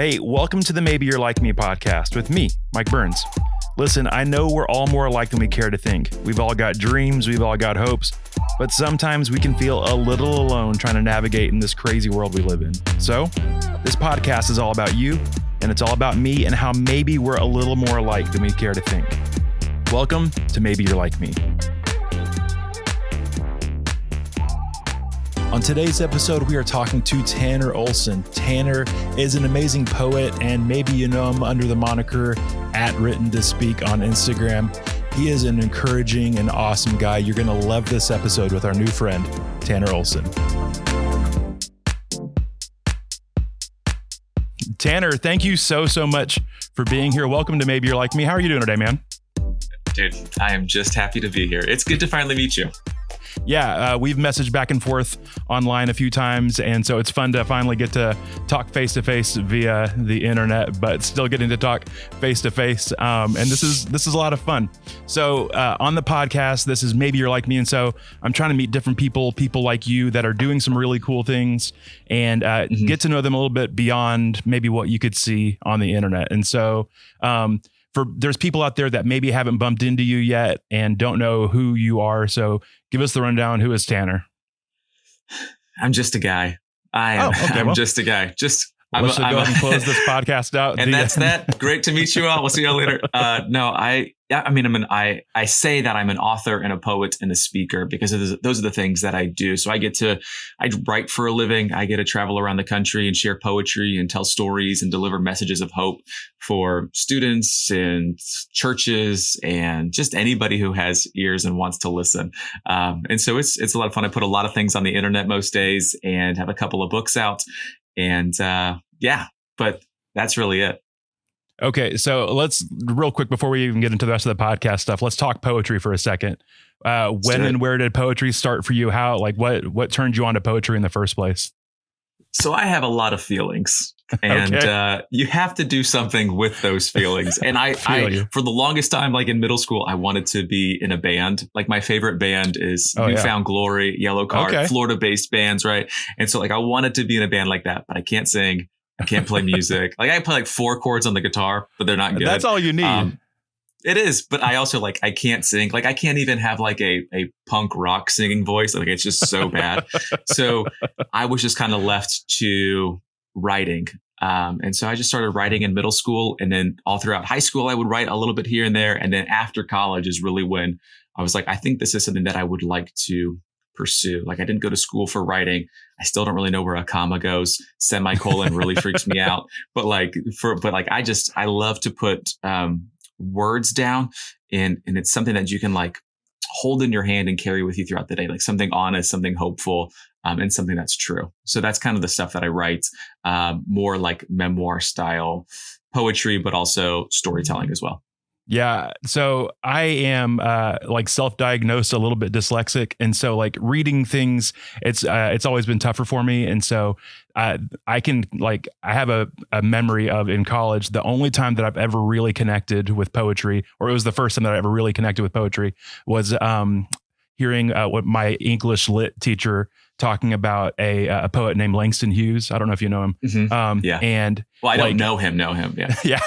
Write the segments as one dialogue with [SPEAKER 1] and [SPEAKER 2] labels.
[SPEAKER 1] Hey, welcome to the Maybe You're Like Me podcast with me, Mike Burns. Listen, I know we're all more alike than we care to think. We've all got dreams, we've all got hopes, but sometimes we can feel a little alone trying to navigate in this crazy world we live in. So, this podcast is all about you, and it's all about me and how maybe we're a little more alike than we care to think. Welcome to Maybe You're Like Me. On today's episode, we are talking to Tanner Olson. Tanner is an amazing poet, and maybe you know him under the moniker @Written2Speak on Instagram. He is an encouraging and awesome guy. You're going to love this episode with our new friend, Tanner Olson. Tanner, thank you so much for being here. Welcome to Maybe You're Like Me. How are you doing today, man?
[SPEAKER 2] Dude, I am just happy to be here. It's good to finally meet you.
[SPEAKER 1] Yeah, we've messaged back and forth online a few times, and so it's fun to finally get to talk face-to-face via the internet, but still getting to talk face-to-face, and this is a lot of fun. So on the podcast, this is Maybe You're Like Me, and so I'm trying to meet different people like you that are doing some really cool things, and get to know them a little bit beyond maybe what you could see on the internet. And so there's people out there that maybe haven't bumped into you yet and don't know who you are. So give us the rundown. Who is Tanner?
[SPEAKER 2] I'm just a guy. I'm just a guy.
[SPEAKER 1] Let's go ahead and close this podcast out.
[SPEAKER 2] And that's that. Great to meet you all. We'll see you all later. I say that I'm an author and a poet and a speaker because those are the things that I do. So I write for a living. I get to travel around the country and share poetry and tell stories and deliver messages of hope for students and churches and just anybody who has ears and wants to listen. And so it's a lot of fun. I put a lot of things on the internet most days and have a couple of books out. And but that's really it.
[SPEAKER 1] Okay, so let's real quick before we even get into the rest of the podcast stuff, let's talk poetry for a second. When and where did poetry start for you? How, what turned you on to poetry in the first place?
[SPEAKER 2] So I have a lot of feelings, and you have to do something with those feelings. And I for the longest time, like in middle school, I wanted to be in a band. Like my favorite band is Found Glory, Yellow Card, Florida-based bands, right? And so I wanted to be in a band like that, but I can't sing. I can't play music. I play 4 chords on the guitar, but they're not good.
[SPEAKER 1] That's all you need.
[SPEAKER 2] It is, but I also I can't sing. I can't even have a punk rock singing voice. It's just so bad. So I was just kind of left to writing. And so I just started writing in middle school, and then all throughout high school, I would write a little bit here and there. And then after college is really when I was I think this is something that I would like to pursue. I didn't go to school for writing. I still don't really know where a comma goes. Semicolon really freaks me out. But I love to put words down, and it's something that you can hold in your hand and carry with you throughout the day, something honest, something hopeful, and something that's true. So that's kind of the stuff that I write, more like memoir style poetry, but also storytelling as well.
[SPEAKER 1] Yeah. So I am self-diagnosed a little bit dyslexic. And so reading things, it's always been tougher for me. And so I have a memory of in college, the only time that I've ever really connected with poetry, or it was the first time that I ever really connected with poetry, was hearing what my English lit teacher talking about a poet named Langston Hughes. I don't know if you know him.
[SPEAKER 2] Mm-hmm.
[SPEAKER 1] And
[SPEAKER 2] I don't know him. Yeah.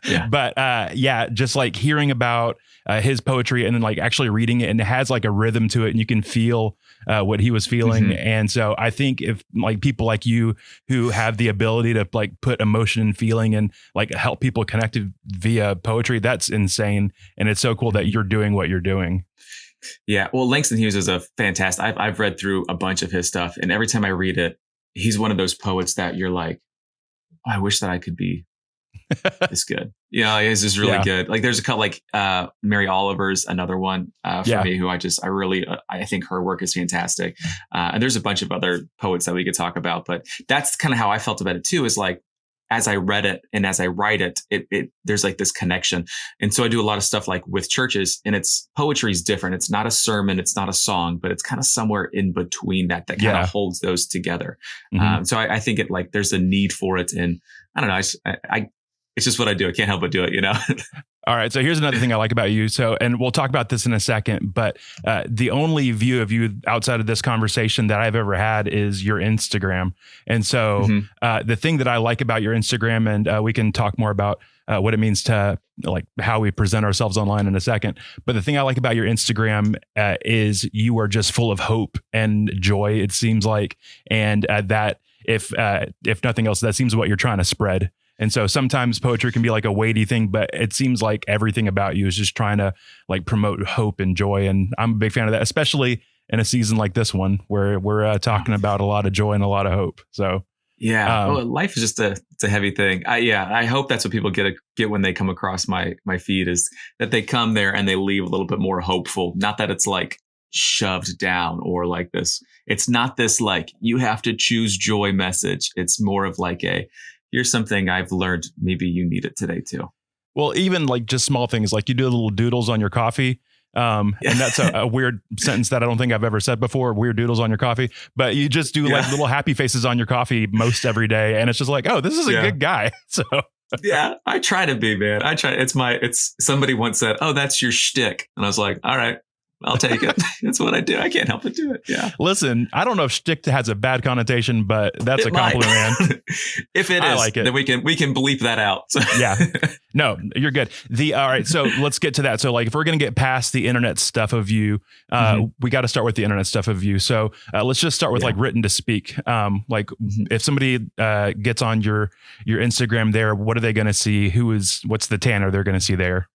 [SPEAKER 1] Yeah. But just hearing about his poetry and then actually reading it, and it has a rhythm to it, and you can feel what he was feeling. Mm-hmm. And so I think if people like you who have the ability to put emotion and feeling and help people connect via poetry, that's insane. And it's so cool that you're doing what you're doing.
[SPEAKER 2] Yeah. Well, Langston Hughes is a fantastic. I've read through a bunch of his stuff, and every time I read it, he's one of those poets that you're I wish that I could be this good. He's just really good. There's a couple Mary Oliver's another one for me who I think her work is fantastic. And there's a bunch of other poets that we could talk about, but that's kind of how I felt about it too, is as I read it and as I write it, there's this connection. And so I do a lot of stuff with churches, and poetry is different. It's not a sermon. It's not a song, but it's kind of somewhere in between that kind of holds those together. Mm-hmm. So I think there's a need for it. And I don't know, it's just what I do. I can't help but do it,
[SPEAKER 1] All right. So here's another thing I like about you. So, and we'll talk about this in a second, but the only view of you outside of this conversation that I've ever had is your Instagram. And so the thing that I like about your Instagram, and we can talk more about what it means to like how we present ourselves online in a second. But the thing I like about your Instagram is you are just full of hope and joy, it seems like. And that if nothing else, that seems what you're trying to spread. And so sometimes poetry can be like a weighty thing, but it seems like everything about you is just trying to like promote hope and joy. And I'm a big fan of that, especially in a season like this one where we're talking about a lot of joy and a lot of hope. So
[SPEAKER 2] yeah, life is just it's a heavy thing. I hope that's what people get when they come across my feed, is that they come there and they leave a little bit more hopeful. Not that it's like shoved down or like this. It's not this like you have to choose joy message. It's more of like here's something I've learned. Maybe you need it today too.
[SPEAKER 1] Well, even like just small things like you do little doodles on your coffee. And that's a weird sentence that I don't think I've ever said before. Weird doodles on your coffee, but you just do like little happy faces on your coffee most every day. And it's just like, oh, this is a good guy. So
[SPEAKER 2] yeah, I try to be, man. I try. It's somebody once said, oh, that's your shtick. And I was like, all right, I'll take it. That's what I do. I can't help but do it. Yeah.
[SPEAKER 1] Listen, I don't know if shtick has a bad connotation, but that's a compliment, man.
[SPEAKER 2] If it is, I like it. Then we can bleep that out. So.
[SPEAKER 1] Yeah. No, you're good. All right. So let's get to that. So like, if we're going to get past the internet stuff of you, we got to start with the internet stuff of you. So let's just start with like written to speak. If somebody gets on your Instagram there, what are they going to see? What's the Tanner they're going to see there?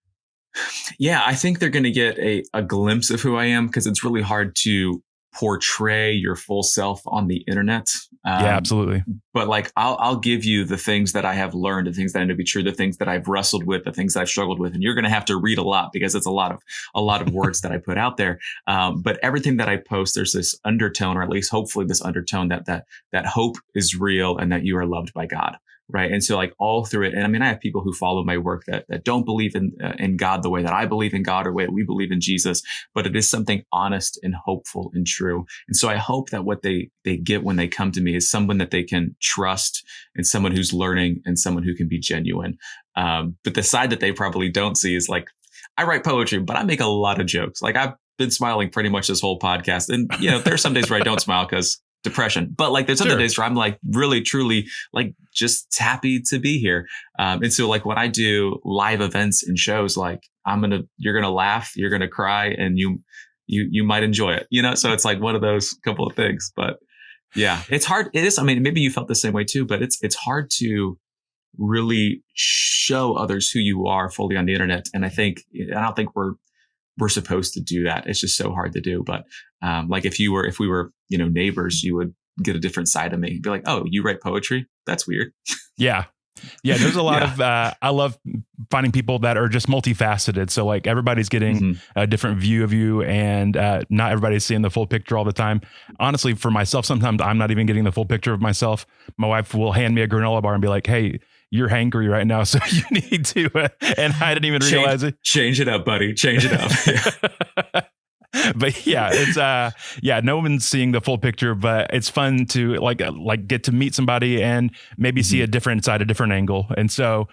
[SPEAKER 2] Yeah, I think they're going to get a glimpse of who I am, because it's really hard to portray your full self on the internet.
[SPEAKER 1] Yeah, absolutely.
[SPEAKER 2] But like, I'll give you the things that I have learned, the things that I know to be true, the things that I've wrestled with, the things that I've struggled with. And you're going to have to read a lot, because it's a lot of words that I put out there. But everything that I post, there's this undertone, or at least hopefully this undertone that hope is real and that you are loved by God. Right. And so like all through it. And I mean, I have people who follow my work that don't believe in God the way that I believe in God, or the way that we believe in Jesus, but it is something honest and hopeful and true. And so I hope that what they get when they come to me is someone that they can trust, and someone who's learning, and someone who can be genuine. But the side that they probably don't see is like, I write poetry, but I make a lot of jokes. Like I've been smiling pretty much this whole podcast. And, there are some days where I don't smile because depression, but like there's other days where I'm like really, truly like just happy to be here. And so like when I do live events and shows, like you're going to laugh, you're going to cry, and you might enjoy it, so it's like one of those couple of things. But yeah, it's hard. It is. I mean, maybe you felt the same way too, but it's hard to really show others who you are fully on the internet. And I don't think we're supposed to do that. It's just so hard to do. But like if we were, neighbors, you would get a different side of me. Be like, oh, you write poetry? That's weird.
[SPEAKER 1] Yeah. Yeah. There's a lot of, I love finding people that are just multifaceted. So like everybody's getting a different view of you, and not everybody's seeing the full picture all the time. Honestly, for myself, sometimes I'm not even getting the full picture of myself. My wife will hand me a granola bar and be like, hey, you're hangry right now, so you need to, and I didn't even realize it.
[SPEAKER 2] Change it up, buddy. Change it up.
[SPEAKER 1] But yeah, it's no one's seeing the full picture, but it's fun to like get to meet somebody and maybe see a different side, a different angle. And so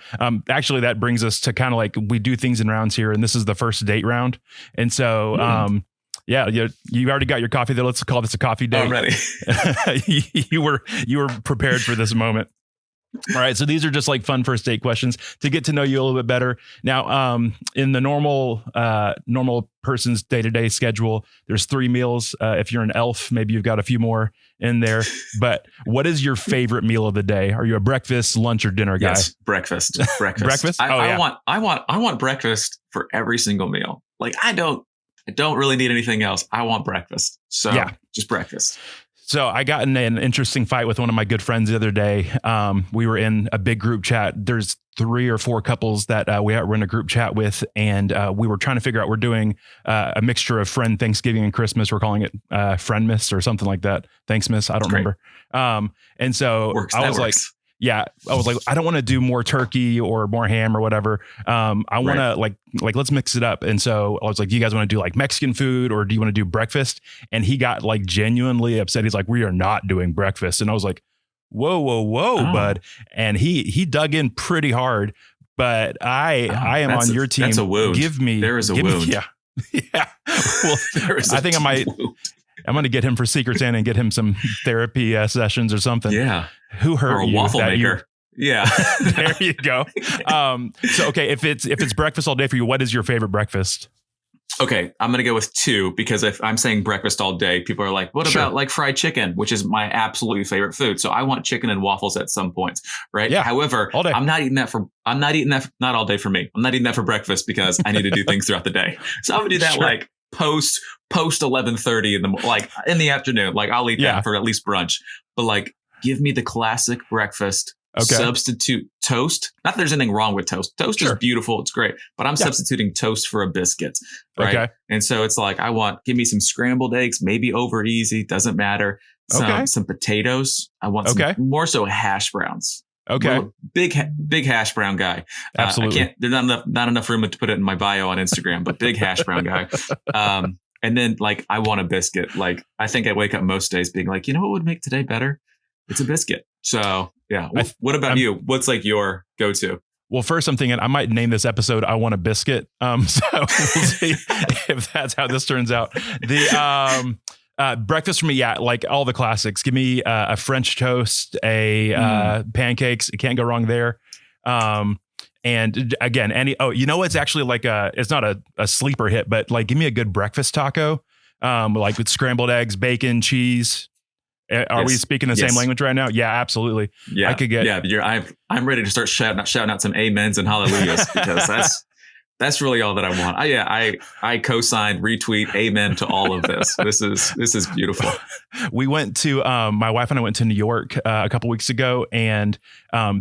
[SPEAKER 1] actually that brings us to kind of like, we do things in rounds here, and this is the first date round. And so you already got your coffee there. Let's call this a coffee date.
[SPEAKER 2] I'm ready.
[SPEAKER 1] You were prepared for this moment. All right. So these are just like fun first date questions to get to know you a little bit better. Now, in the normal person's day-to-day schedule, there's 3 meals. If you're an elf, maybe you've got a few more in there. But what is your favorite meal of the day? Are you a breakfast, lunch, or dinner guy?
[SPEAKER 2] Yes, breakfast.
[SPEAKER 1] Breakfast?
[SPEAKER 2] I want breakfast for every single meal. Like I don't really need anything else. I want breakfast. So just breakfast.
[SPEAKER 1] So I got in an interesting fight with one of my good friends the other day. We were in a big group chat. There's 3 or 4 couples that we're in a group chat with, and we were trying to figure out, we're doing a mixture of friend Thanksgiving and Christmas. We're calling it Friendmas or something like that. Thanksmas. I don't remember. And so I was like, I don't want to do more turkey or more ham or whatever. I want to like, let's mix it up. And so I was like, do you guys want to do like Mexican food, or do you want to do breakfast? And he got like genuinely upset. He's like, we are not doing breakfast. And I was like, whoa, bud. And he dug in pretty hard. but I am on your team.
[SPEAKER 2] That's a wound. There is a wound.
[SPEAKER 1] Yeah. Yeah. Well, I think I'm going to get him for Secret Santa and get him some therapy sessions or something.
[SPEAKER 2] Yeah.
[SPEAKER 1] Who hurt
[SPEAKER 2] or a
[SPEAKER 1] you?
[SPEAKER 2] waffle maker. Yeah.
[SPEAKER 1] There you go. So, okay. If it's breakfast all day for you, what is your favorite breakfast?
[SPEAKER 2] Okay, I'm going to go with 2 because if I'm saying breakfast all day, people are like, what about like fried chicken, which is my absolutely favorite food. So I want chicken and waffles at some points, right?
[SPEAKER 1] Yeah,
[SPEAKER 2] however,
[SPEAKER 1] all day.
[SPEAKER 2] I'm not eating that, not all day for me. I'm not eating that for breakfast because I need to do things throughout the day. So I'm going to do that like post 11:30 in the afternoon. Like I'll eat that for at least brunch, but like give me the classic breakfast. Okay. Substitute toast. Not that there's anything wrong with toast. Toast is beautiful. It's great. But I'm substituting toast for a biscuit. Right. Okay. And so it's like, give me some scrambled eggs, maybe over easy. Doesn't matter. Some potatoes. I want some more so hash browns. Okay. Big hash brown guy.
[SPEAKER 1] Absolutely.
[SPEAKER 2] There's not enough room to put it in my bio on Instagram, but big hash brown guy. And then like, I want a biscuit. Like, I think I wake up most days being like, you know what would make today better? It's a biscuit. So yeah. What about you? What's like your go-to?
[SPEAKER 1] Well, first I'm thinking I might name this episode "I Want a Biscuit." So we'll see if that's how this turns out. The breakfast for me, like all the classics. Give me a French toast, pancakes. It can't go wrong there. And again, it's actually like it's not a sleeper hit, but like give me a good breakfast taco, like with scrambled eggs, bacon, cheese. Are we speaking the same language right now? Yeah, absolutely.
[SPEAKER 2] Yeah, I could get. Yeah, I'm ready to start shouting out some amens and hallelujahs because that's really all that I want. I co-sign, retweet, amen to all of this. This is beautiful.
[SPEAKER 1] We went to my wife and I went to New York a couple weeks ago, and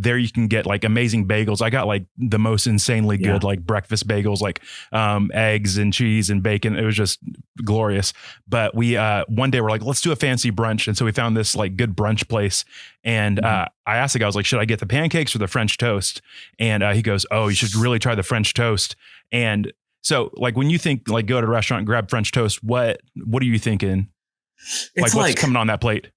[SPEAKER 1] there you can get like amazing bagels. I got like the most insanely good like breakfast bagels, like eggs and cheese and bacon. It was just glorious. But we one day we're like, let's do a fancy brunch, and so we found this like good brunch place. And I asked the guy, I was like, should I get the pancakes or the French toast? And he goes, oh, you should really try the French toast. And so like when you think like go to a restaurant and grab French toast, what are you thinking?
[SPEAKER 2] It's
[SPEAKER 1] what's coming on that plate?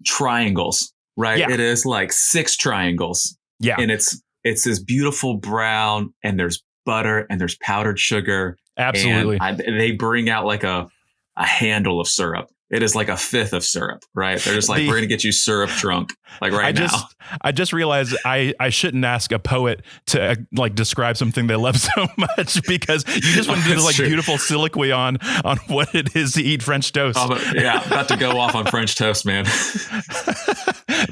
[SPEAKER 2] Triangles, right?
[SPEAKER 1] Yeah.
[SPEAKER 2] It is like 6 triangles.
[SPEAKER 1] Yeah.
[SPEAKER 2] And it's this beautiful brown, and there's butter and there's powdered sugar.
[SPEAKER 1] Absolutely.
[SPEAKER 2] And they bring out like a handle of syrup. It is like a 5th of syrup, right? They're just like, we're going to get you syrup drunk, like now.
[SPEAKER 1] I just realized I shouldn't ask a poet to like describe something they love so much, because you just went into like beautiful soliloquy on what it is to eat French toast.
[SPEAKER 2] About to go off on French toast, man.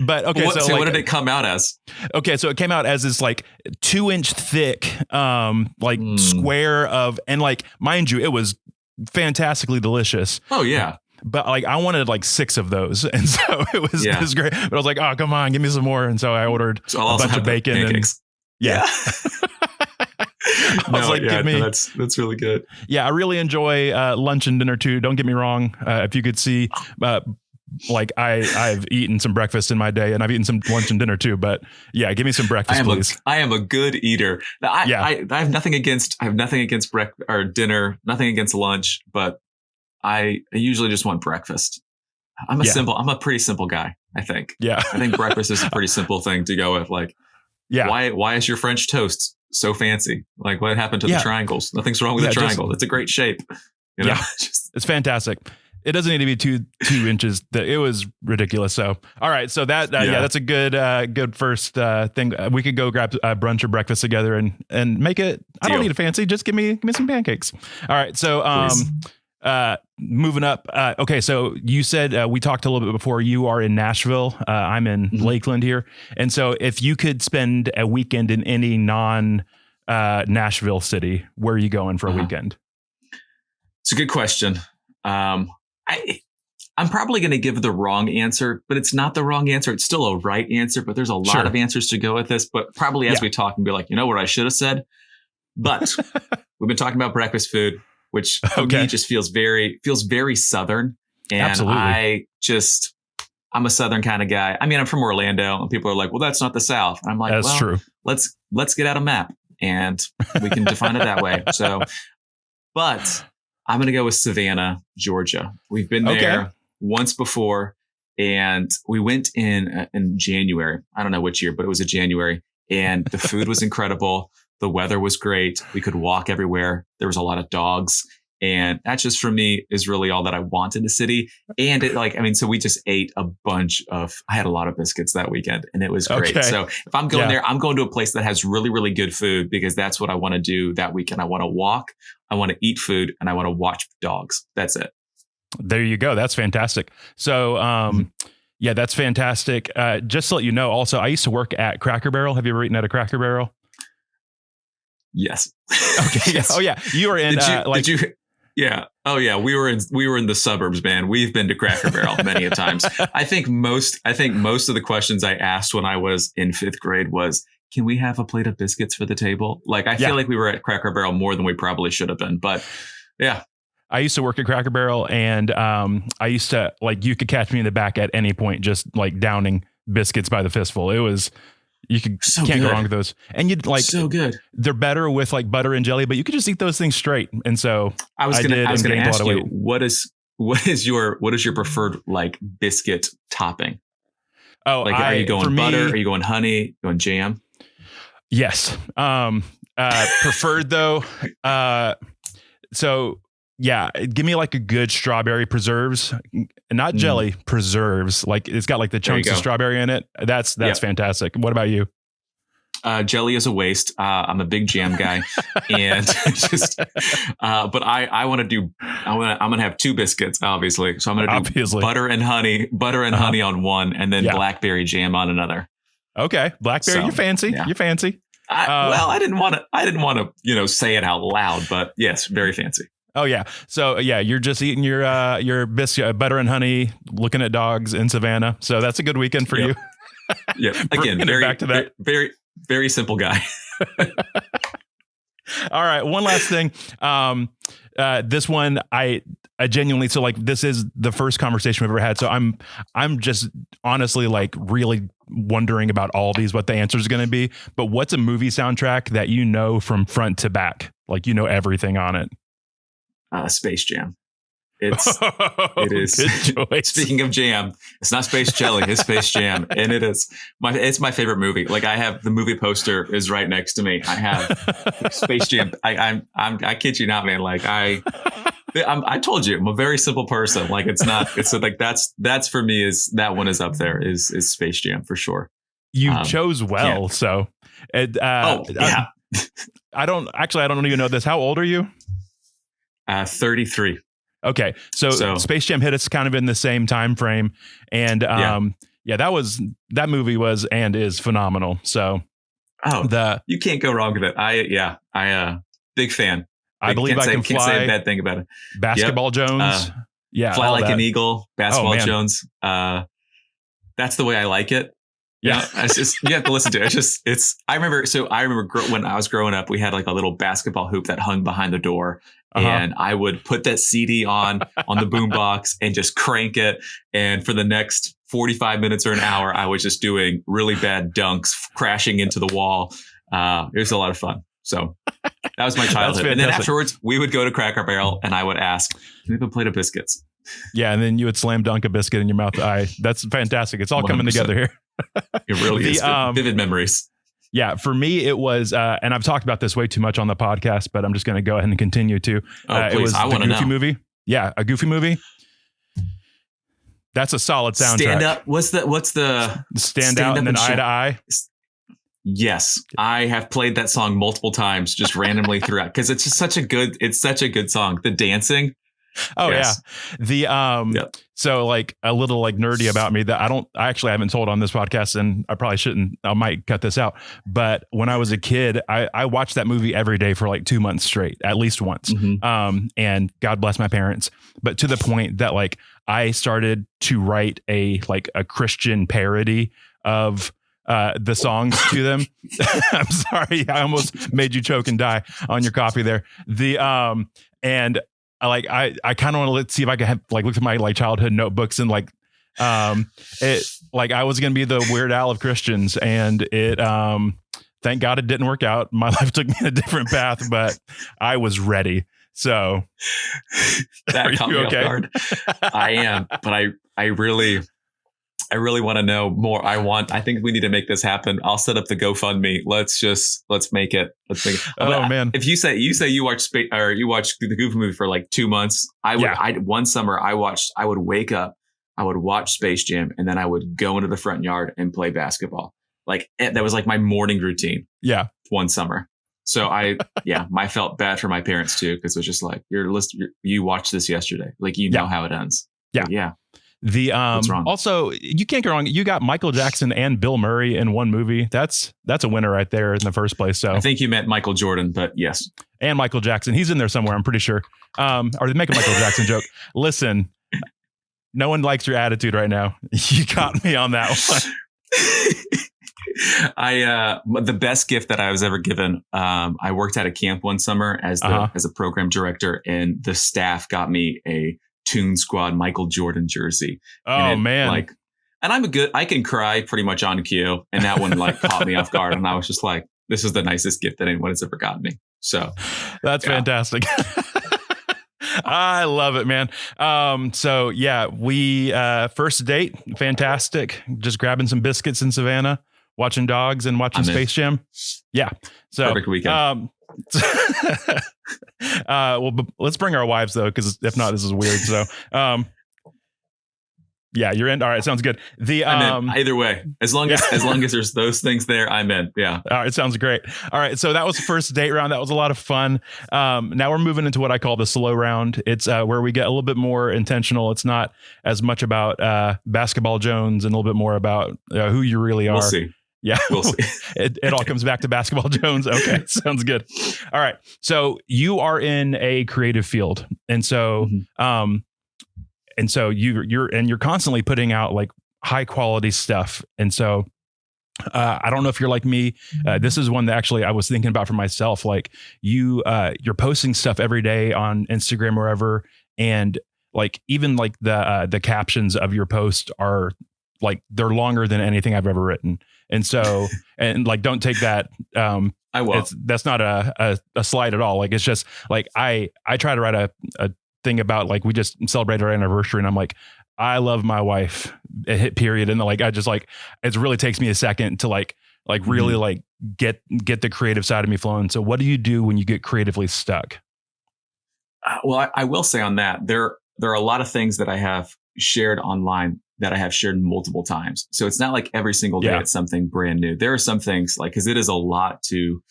[SPEAKER 1] But okay, so
[SPEAKER 2] what did it come out as?
[SPEAKER 1] Okay, so it came out as this like 2-inch thick, square of, and like, mind you, it was fantastically delicious.
[SPEAKER 2] Oh yeah.
[SPEAKER 1] But like I wanted like 6 of those, and so it was great. But I was like, oh come on, give me some more. And so I ordered a bunch of bacon and give me.
[SPEAKER 2] That's really good.
[SPEAKER 1] Yeah, I really enjoy lunch and dinner too. Don't get me wrong. If you could see, like I've eaten some breakfast in my day, and I've eaten some lunch and dinner too. But yeah, give me some breakfast, please.
[SPEAKER 2] I am a good eater. I have nothing against breakfast or dinner, nothing against lunch, but I usually just want breakfast. I'm a pretty simple guy, I think.
[SPEAKER 1] Yeah.
[SPEAKER 2] I think breakfast is a pretty simple thing to go with. Like, why is your French toast so fancy? Like, what happened to the triangles? Nothing's wrong with the triangle. It's a great shape. You know?
[SPEAKER 1] It's fantastic. It doesn't need to be two inches. It was ridiculous. So, all right. So that's a good first thing. We could go grab brunch or breakfast together and make it. I don't need a fancy. Just give me some pancakes. All right. So, moving up. Okay. So you said, we talked a little bit before, you are in Nashville. I'm in Lakeland here. And so if you could spend a weekend in any Nashville city, where are you going for a weekend?
[SPEAKER 2] It's a good question. I'm probably going to give the wrong answer, but it's not the wrong answer. It's still a right answer, but there's a lot of answers to go with this, but probably as we talk and be like, you know what I should have said, but we've been talking about breakfast food, which for me just feels very Southern. And absolutely. I'm a Southern kind of guy. I mean, I'm from Orlando, and people are like, well, that's not the South. And I'm like, that's true. Let's get out a map and we can define it that way. So, but I'm going to go with Savannah, Georgia. We've been there once before, and we went in January. I don't know which year, but it was a January, and the food was incredible. The weather was great. We could walk everywhere. There was a lot of dogs. And that just for me is really all that I want in the city. And so we just ate I had a lot of biscuits that weekend and it was great.
[SPEAKER 1] Okay.
[SPEAKER 2] So if I'm going there, I'm going to a place that has really, really good food because that's what I want to do that weekend. I want to walk, I want to eat food, and I want to watch dogs. That's it.
[SPEAKER 1] There you go. That's fantastic. So, yeah, that's fantastic. Just to let you know, also, I used to work at Cracker Barrel. Have you ever eaten at a Cracker Barrel?
[SPEAKER 2] Yes.
[SPEAKER 1] Okay.
[SPEAKER 2] Yes.
[SPEAKER 1] Oh yeah. You were in,
[SPEAKER 2] did you? Yeah. Oh yeah. We were in the suburbs, man. We've been to Cracker Barrel many a times. I think most of the questions I asked when I was in 5th grade was, can we have a plate of biscuits for the table? Like, I feel like we were at Cracker Barrel more than we probably should have been, but yeah.
[SPEAKER 1] I used to work at Cracker Barrel and, I used to you could catch me in the back at any point, just like downing biscuits by the fistful. It was, can't go wrong with those. And you'd so good. They're better with like butter and jelly, but you could just eat those things straight. And so
[SPEAKER 2] I was going to ask you, what is your preferred like biscuit topping? Oh, like, are you going butter? Are you going honey? Going jam?
[SPEAKER 1] Yes. Preferred though. So yeah, give me like a good strawberry preserves, not jelly, preserves. Like it's got like the chunks of strawberry in it. That's fantastic. What about you?
[SPEAKER 2] Jelly is a waste. I'm a big jam guy, and but I'm going to have 2 biscuits, obviously. So I'm going to do butter and honey on one, and then blackberry jam on another. Okay. Blackberry. So, you're fancy. Yeah. You're fancy. I didn't want to, say it out loud, but yes, very fancy. Oh yeah. So yeah, you're just eating your biscuit, butter and honey, looking at dogs in Savannah. So that's a good weekend for you. Yeah. Again, back to that. Very, very simple guy. All right. One last thing. This one, I genuinely, so like, this is the first conversation we've ever had. So I'm just honestly like really wondering about all these, what the answer is going to be, but what's a movie soundtrack that you know from front to back? Like, you know, everything on it. Space Jam. It is. Good choice. Speaking of jam, it's not Space Jelly, it's Space Jam. And it's my favorite movie. Like I have the movie poster is right next to me. I have Space Jam. I kid you not, man. Like I told you, I'm a very simple person. Like that's for me that one is up there is Space Jam for sure. You chose well. Yeah. So, yeah. I don't even know this. How old are you? 33. Okay. So Space Jam hit us kind of in the same time frame. And that movie was and is phenomenal. So you can't go wrong with it. I big fan. I believe I can fly. Can't say a bad thing about it. Basketball Jones. Fly like an eagle. Basketball Jones. That's the way I like it. Yeah, it's just, you have to listen to it. I remember when I was growing up, we had like a little basketball hoop that hung behind the door. And I would put that CD on the boombox and just crank it. And for the next 45 minutes or an hour, I was just doing really bad dunks, crashing into the wall. It was a lot of fun. So that was my childhood. And then afterwards, we would go to Cracker Barrel and I would ask, can we have a plate of biscuits? Yeah. And then you would slam dunk a biscuit in your mouth. That's fantastic. It's all 100%. Coming together here. It really is. Vivid memories. Yeah, for me, it was, and I've talked about this way too much on the podcast, but I'm just going to go ahead and continue to. Please, it was the Goofy movie. Yeah, a Goofy movie. That's a solid soundtrack. Stand Up. What's the Stand Out and then Eye to Eye? Yes, I have played that song multiple times, just randomly throughout, because it's just such a good song. The dancing. Oh yes. Yeah. So like a little like nerdy about me that I actually haven't told on this podcast, and I probably shouldn't, I might cut this out. But when I was a kid, I watched that movie every day for like 2 months straight, at least once. Mm-hmm. And God bless my parents, but to the point that like I started to write a Christian parody of the songs to them. I'm sorry. I almost made you choke and die on your coffee there. I kind of want to see if I can have look at my childhood notebooks and I was going to be the Weird Al of Christians, and it thank God it didn't work out. My life took me a different path, but I was ready. So that caught me off guard. I am, but I really I really want to know more. I think we need to make this happen. I'll set up the GoFundMe. Let's make it.
[SPEAKER 1] Oh man.
[SPEAKER 2] If you say you watch you watch the Goofy movie for like 2 months, one summer I would wake up, I would watch Space Jam, and then I would go into the front yard and play basketball. Like that was like my morning routine.
[SPEAKER 1] Yeah.
[SPEAKER 2] One summer. So I felt bad for my parents too, because it was just like, you watched this yesterday. Like, know how it ends.
[SPEAKER 1] Yeah.
[SPEAKER 2] But yeah.
[SPEAKER 1] The also, you can't go wrong. You got Michael Jackson and Bill Murray in one movie. That's a winner right there in the first place. So
[SPEAKER 2] I think you meant Michael Jordan, but yes.
[SPEAKER 1] And Michael Jackson. He's in there somewhere, I'm pretty sure. Or they make a Michael Jackson joke. Listen, no one likes your attitude right now. You got me on that one.
[SPEAKER 2] The best gift that I was ever given, I worked at a camp one summer as a program director, and the staff got me a Toon Squad Michael Jordan jersey.
[SPEAKER 1] Oh man.
[SPEAKER 2] And I can cry pretty much on cue. And that one like caught me off guard. And I was just like, this is the nicest gift that anyone has ever gotten me. So
[SPEAKER 1] that's fantastic. I love it, man. So yeah, we, first date, fantastic. Just grabbing some biscuits in Savannah, watching dogs and watching Space Jam. Yeah. So
[SPEAKER 2] perfect weekend.
[SPEAKER 1] Well, let's bring our wives though, because if not, this is weird. So, yeah, you're in. All right, sounds good.
[SPEAKER 2] I'm in. Either way, as long as there's those things there, I'm in. Yeah.
[SPEAKER 1] All right, sounds great. All right, so that was the first date round. That was a lot of fun. Now we're moving into what I call the slow round. It's where we get a little bit more intentional. It's not as much about Basketball Jones and a little bit more about who you really are.
[SPEAKER 2] We'll see.
[SPEAKER 1] Yeah,
[SPEAKER 2] we'll see.
[SPEAKER 1] It all comes back to Basketball Jones. Okay, sounds good. All right, so you are in a creative field, and so you're constantly putting out like high quality stuff, and so I don't know if you're like me. This is one that actually I was thinking about for myself. Like you're posting stuff every day on Instagram or wherever, and like even like the captions of your post are like they're longer than anything I've ever written. And so, and like, don't take that.
[SPEAKER 2] I will.
[SPEAKER 1] That's not a slight at all. Like, it's just like, I try to write a thing about like, we just celebrated our anniversary and I'm like, I love my wife, a hit period. And like, I just like, it really takes me a second to like really like get the creative side of me flowing. So what do you do when you get creatively stuck?
[SPEAKER 2] Well, I will say on that, there are a lot of things that I have shared online that I have shared multiple times. So it's not like every single day it's something brand new. There are some things like, cause it is a lot to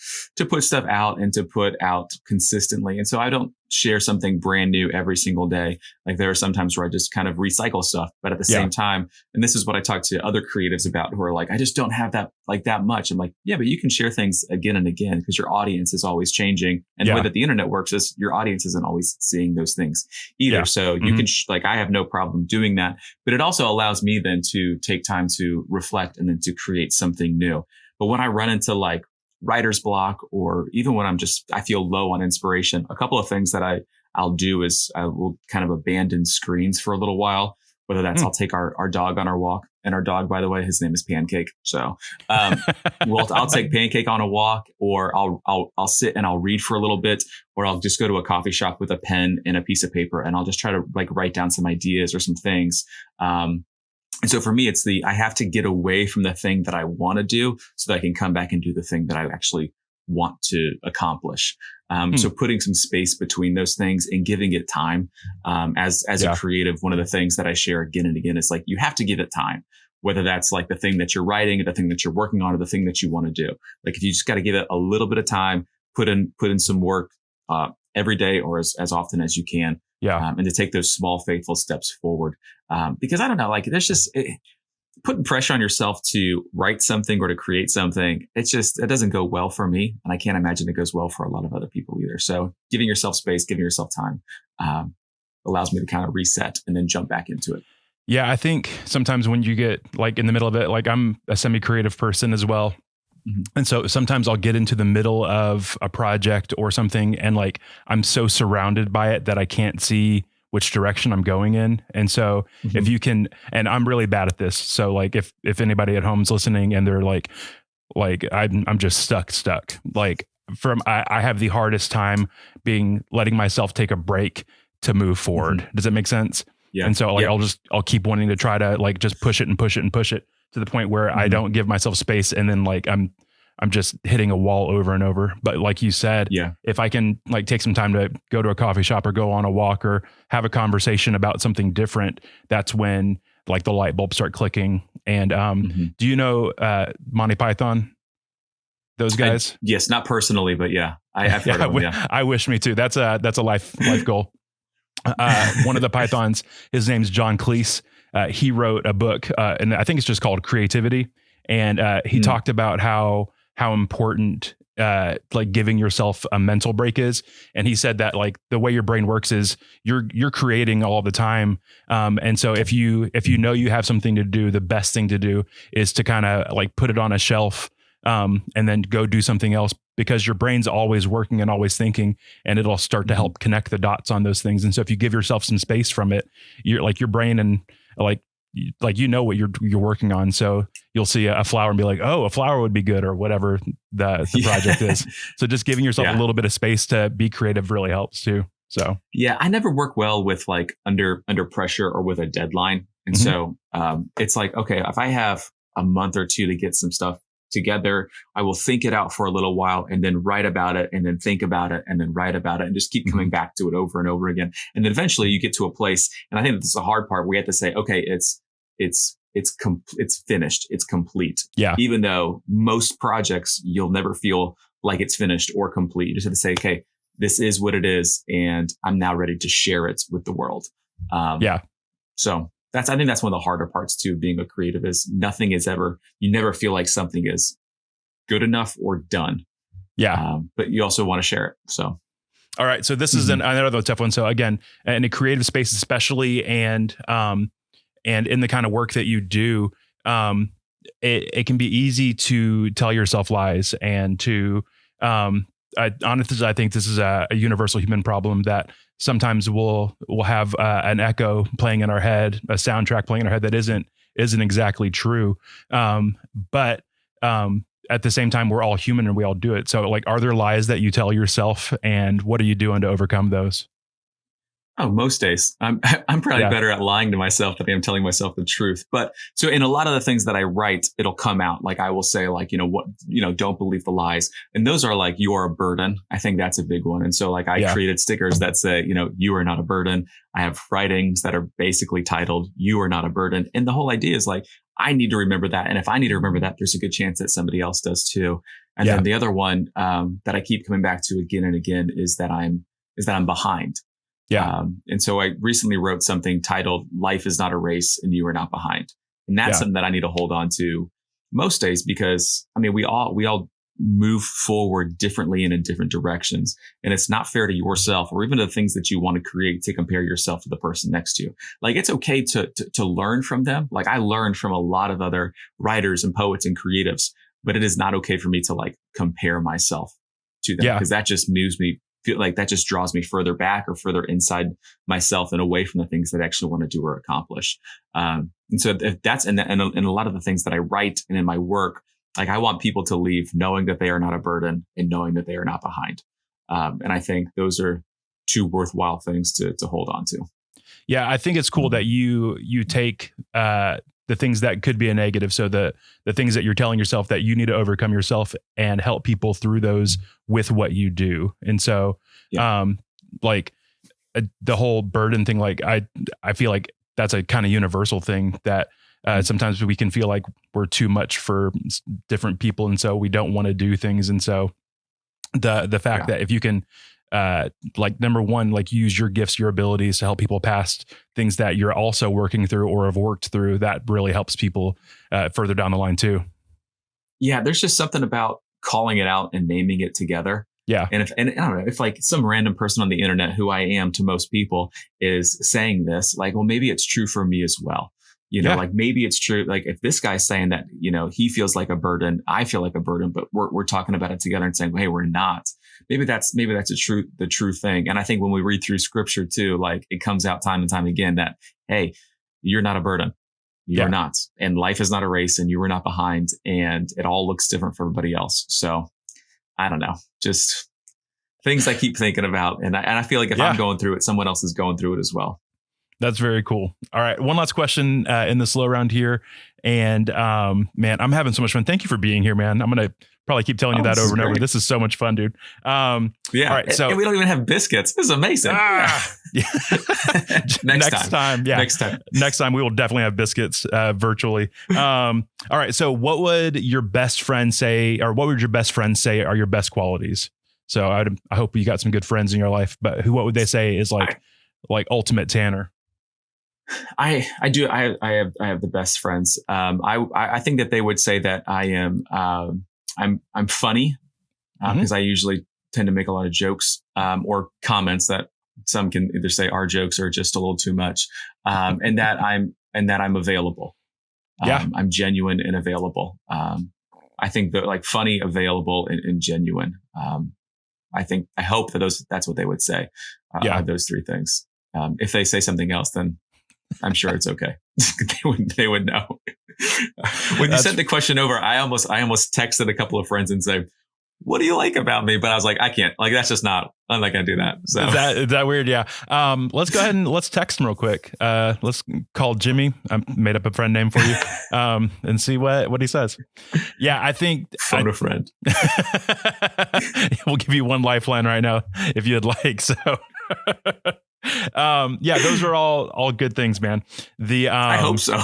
[SPEAKER 2] put stuff out and to put out consistently. And so I don't share something brand new every single day. Like there are some times where I just kind of recycle stuff, but at the same time, and this is what I talk to other creatives about who are like, I just don't have that much. I'm like, yeah, but you can share things again and again because your audience is always changing. And the way that the internet works is your audience isn't always seeing those things either. Yeah. So you can I have no problem doing that, but it also allows me then to take time to reflect and then to create something new. But when I run into like writer's block, or even when I feel low on inspiration, a couple of things that I'll do is I will kind of abandon screens for a little while, whether that's I'll take our dog on our walk, and our dog, by the way, his name is Pancake. So, I'll take Pancake on a walk, or I'll sit and I'll read for a little bit, or I'll just go to a coffee shop with a pen and a piece of paper, and I'll just try to like write down some ideas or some things. And so for me, I have to get away from the thing that I want to do so that I can come back and do the thing that I actually want to accomplish. So putting some space between those things and giving it time. As a creative, one of the things that I share again and again is like, you have to give it time, whether that's like the thing that you're writing or the thing that you're working on or the thing that you want to do. Like if you just got to give it a little bit of time, put in some work, every day or as often as you can. Yeah. And to take those small, faithful steps forward. Because I don't know, like there's just putting pressure on yourself to write something or to create something. It doesn't go well for me. And I can't imagine it goes well for a lot of other people either. So giving yourself space, giving yourself time, allows me to kind of reset and then jump back into it.
[SPEAKER 1] Yeah. I think sometimes when you get like in the middle of it, like I'm a semi-creative person as well. And so sometimes I'll get into the middle of a project or something and like I'm so surrounded by it that I can't see which direction I'm going in. And so if you can, and I'm really bad at this. So like if anybody at home is listening and they're like I'm just stuck, like I have the hardest time letting myself take a break to move forward. Does that make sense?
[SPEAKER 2] Yeah.
[SPEAKER 1] And so like,
[SPEAKER 2] Yeah.
[SPEAKER 1] I'll keep wanting to try to like just push it and push it and push it to the point where I don't give myself space. And then like, I'm just hitting a wall over and over. But like you said,
[SPEAKER 2] Yeah.
[SPEAKER 1] if I can like take some time to go to a coffee shop or go on a walk or have a conversation about something different, that's when like the light bulbs start clicking. And do you know Monty Python? Those guys?
[SPEAKER 2] Yes, not personally, but yeah, I've heard of them. Yeah.
[SPEAKER 1] I wish me too. That's a life goal. One of the Pythons, his name's John Cleese. He wrote a book, and I think it's just called Creativity. And he talked about how important like giving yourself a mental break is. And he said that like the way your brain works is you're creating all the time. And so if you know you have something to do, the best thing to do is to kind of like put it on a shelf and then go do something else, because your brain's always working and always thinking, and it'll start to help connect the dots on those things. And so if you give yourself some space from it, you're like your brain and like you know what you're working on. So you'll see a flower and be like, oh, a flower would be good, or whatever the project is. So just giving yourself a little bit of space to be creative really helps too. So
[SPEAKER 2] yeah, I never work well with like under pressure or with a deadline. And so it's like, okay, if I have a month or two to get some stuff together, I will think it out for a little while and then write about it and then think about it and then write about it and just keep coming back to it over and over again. And then eventually you get to a place, and I think this is the hard part, we have to say, okay, it's finished. It's complete.
[SPEAKER 1] Yeah.
[SPEAKER 2] Even though most projects, you'll never feel like it's finished or complete. You just have to say, okay, this is what it is, and I'm now ready to share it with the world. So I think that's one of the harder parts too, being a creative, is you never feel like something is good enough or done.
[SPEAKER 1] Yeah.
[SPEAKER 2] But you also want to share it. So.
[SPEAKER 1] All right. So this is another tough one. So again, in a creative space, especially, and in the kind of work that you do, it can be easy to tell yourself lies and to, honestly, I think this is a universal human problem that sometimes we'll have an echo playing in our head, a soundtrack playing in our head that isn't exactly true. But at the same time, we're all human and we all do it. So like, are there lies that you tell yourself, and what are you doing to overcome those?
[SPEAKER 2] Oh, most days I'm probably better at lying to myself than I am telling myself the truth. But so in a lot of the things that I write, it'll come out. Like I will say like, don't believe the lies. And those are like, you are a burden. I think that's a big one. And so like I created stickers that say, you are not a burden. I have writings that are basically titled, you are not a burden. And the whole idea is like, I need to remember that. And if I need to remember that, there's a good chance that somebody else does too. And then the other one that I keep coming back to again and again is that I'm behind.
[SPEAKER 1] Yeah.
[SPEAKER 2] And so I recently wrote something titled "Life is not a race and you are not behind." And that's something that I need to hold on to most days, because I mean, we all move forward differently and in different directions. And it's not fair to yourself or even the things that you want to create to compare yourself to the person next to you. Like it's okay to learn from them. Like I learned from a lot of other writers and poets and creatives, but it is not okay for me to like compare myself to them, because that just moves me. Feel like that just draws me further back or further inside myself and away from the things that I actually want to do or accomplish. And so if that's and a lot of the things that I write and in my work, like I want people to leave knowing that they are not a burden and knowing that they are not behind. And I think those are two worthwhile things to hold on to.
[SPEAKER 1] Yeah, I think it's cool that you take the things that could be a negative. So the things that you're telling yourself that you need to overcome yourself and help people through those with what you do. And so, like the whole burden thing, like I feel like that's a kind of universal thing that sometimes we can feel like we're too much for different people. And so we don't want to do things. And so the fact that if you can, like number one, like use your gifts, your abilities to help people past things that you're also working through or have worked through, that really helps people further down the line too. Yeah.
[SPEAKER 2] There's just something about calling it out and naming it together.
[SPEAKER 1] Yeah.
[SPEAKER 2] And I don't know, if like some random person on the internet who I am to most people is saying this, like, well, maybe it's true for me as well. Like maybe it's true. Like if this guy's saying that, he feels like a burden, I feel like a burden, but we're talking about it together and saying, hey, we're not. Maybe that's the true thing. And I think when we read through scripture too, like it comes out time and time again that, hey, you're not a burden. You're not. And life is not a race and you are not behind, and it all looks different for everybody else. So I don't know, just things I keep thinking about. And I feel like if I'm going through it, someone else is going through it as well.
[SPEAKER 1] That's very cool. All right. One last question in the slow round here. And man, I'm having so much fun. Thank you for being here, man. I'm going to probably keep telling you that over and over. This is so much fun, dude.
[SPEAKER 2] Yeah. All right. So and we don't even have biscuits. This is amazing.
[SPEAKER 1] Yeah. Next time. Yeah. Next time we will definitely have biscuits virtually. All right. So what would your best friend say, or what would your best friends say are your best qualities? So I hope you got some good friends in your life, but what would they say is like ultimate Tanner?
[SPEAKER 2] I do. I have the best friends. I think that they would say that I am, I'm funny because I usually tend to make a lot of jokes, or comments that some can either say are jokes or just a little too much. And that I'm available. I'm genuine and available. I think that like funny, available, and genuine. I hope that that's what they would say. Those three things. If they say something else, then I'm sure it's okay. They would know. When you sent the question over, I almost texted a couple of friends and said, "What do you like about me?" But I was like, I can't. Like, that's just not. I'm not gonna do that. So
[SPEAKER 1] is that weird? Yeah. Let's go ahead and let's text him real quick. Let's call Jimmy. I made up a friend name for you. And see what he says. Yeah, I think
[SPEAKER 2] phone a friend.
[SPEAKER 1] We'll give you one lifeline right now if you'd like. So. Yeah, those are all good things, man. I
[SPEAKER 2] hope so.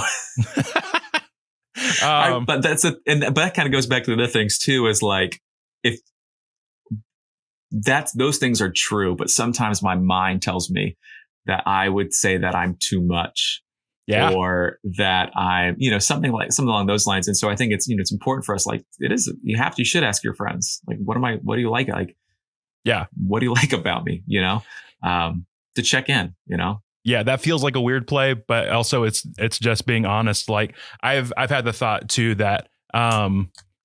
[SPEAKER 2] But that kind of goes back to the other things too, is like, if those things are true, but sometimes my mind tells me that I would say that I'm too much. Yeah. Or that I'm, something along those lines. And so I think it's, it's important for us. Like you should ask your friends, like, what do you like? Like, yeah, what do you like about me? To check in,
[SPEAKER 1] Yeah, that feels like a weird play, but also it's just being honest. Like I've had the thought too that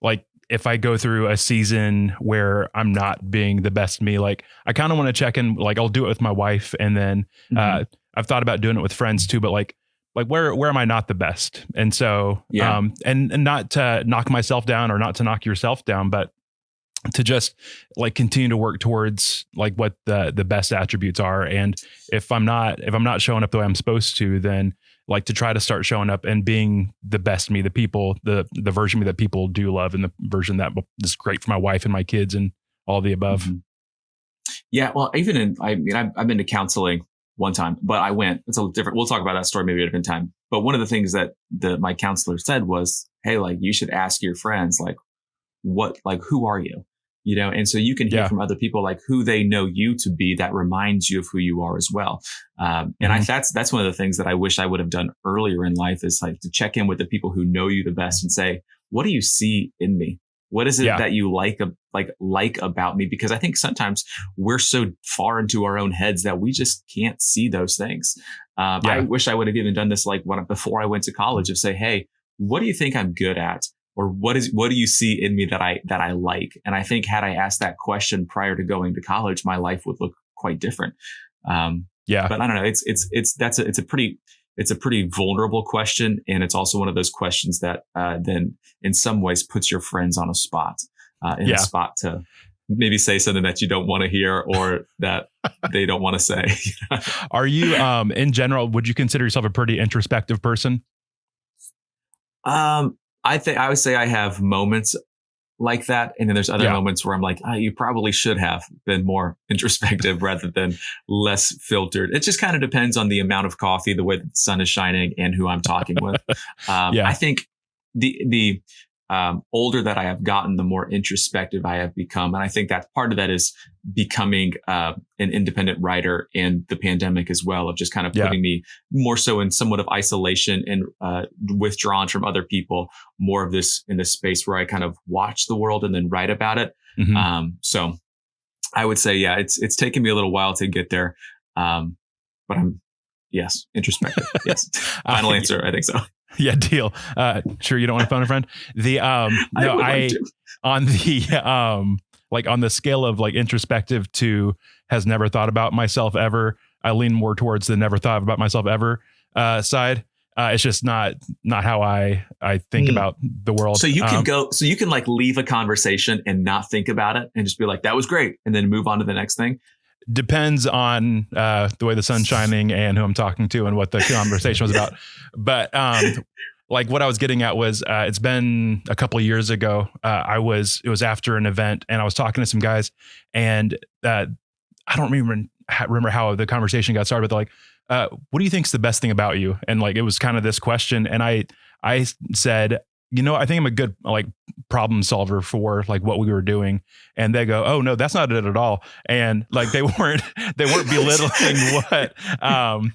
[SPEAKER 1] like if I go through a season where I'm not being the best me, like I kind of want to check in. Like I'll do it with my wife, and then I've thought about doing it with friends too. But like where am I not the best? And so and not to knock myself down or not to knock yourself down, but to just like continue to work towards like what the best attributes are. And if I'm not showing up the way I'm supposed to, then like to try to start showing up and being the best me, the version of me that people do love, and the version that is great for my wife and my kids and all the above.
[SPEAKER 2] Mm-hmm. Yeah. Well, I've been to counseling one time, but it's a little different. We'll talk about that story maybe at a different time. But one of the things that my counselor said was, hey, like you should ask your friends, like who are you? And so you can hear from other people, like who they know you to be, that reminds you of who you are as well. And that's one of the things that I wish I would have done earlier in life, is like to check in with the people who know you the best and say, what do you see in me? What is it that you like about me? Because I think sometimes we're so far into our own heads that we just can't see those things. I wish I would have even done this before I went to college, of say, hey, what do you think I'm good at? Or what do you see in me that I like? And I think had I asked that question prior to going to college, my life would look quite different. But I don't know. It's a pretty vulnerable question, and it's also one of those questions that then in some ways puts your friends on a spot, a spot to maybe say something that you don't want to hear or that they don't want to say.
[SPEAKER 1] Are you in general? Would you consider yourself a pretty introspective person?
[SPEAKER 2] I would say I have moments like that. And then there's other moments where I'm like, you probably should have been more introspective rather than less filtered. It just kind of depends on the amount of coffee, the way that the sun is shining, and who I'm talking with. I think the older that I have gotten, the more introspective I have become. And I think that part of that is becoming an independent writer in the pandemic as well, of just kind of putting me more so in somewhat of isolation and withdrawn from other people, more of this in this space where I kind of watch the world and then write about it. Mm-hmm. So I would say, it's taken me a little while to get there. But I'm, introspective. Yes. Final answer. I think so.
[SPEAKER 1] Yeah, deal. Sure, you don't want to phone a friend. On the scale of like introspective to has never thought about myself ever, I lean more towards the never thought about myself ever side. It's just not how I think about the world.
[SPEAKER 2] So you can like leave a conversation and not think about it and just be like, that was great, and then move on to the next thing.
[SPEAKER 1] depends on the way the sun's shining and who I'm talking to and what the conversation was about. But like what I was getting at was it's been a couple of years ago. It was after an event and I was talking to some guys and I don't remember how the conversation got started, but they're like, what do you think's the best thing about you? And like, it was kind of this question. And I said, I think I'm a good like problem solver for like what we were doing. And they go, oh no, that's not it at all. And like, they weren't belittling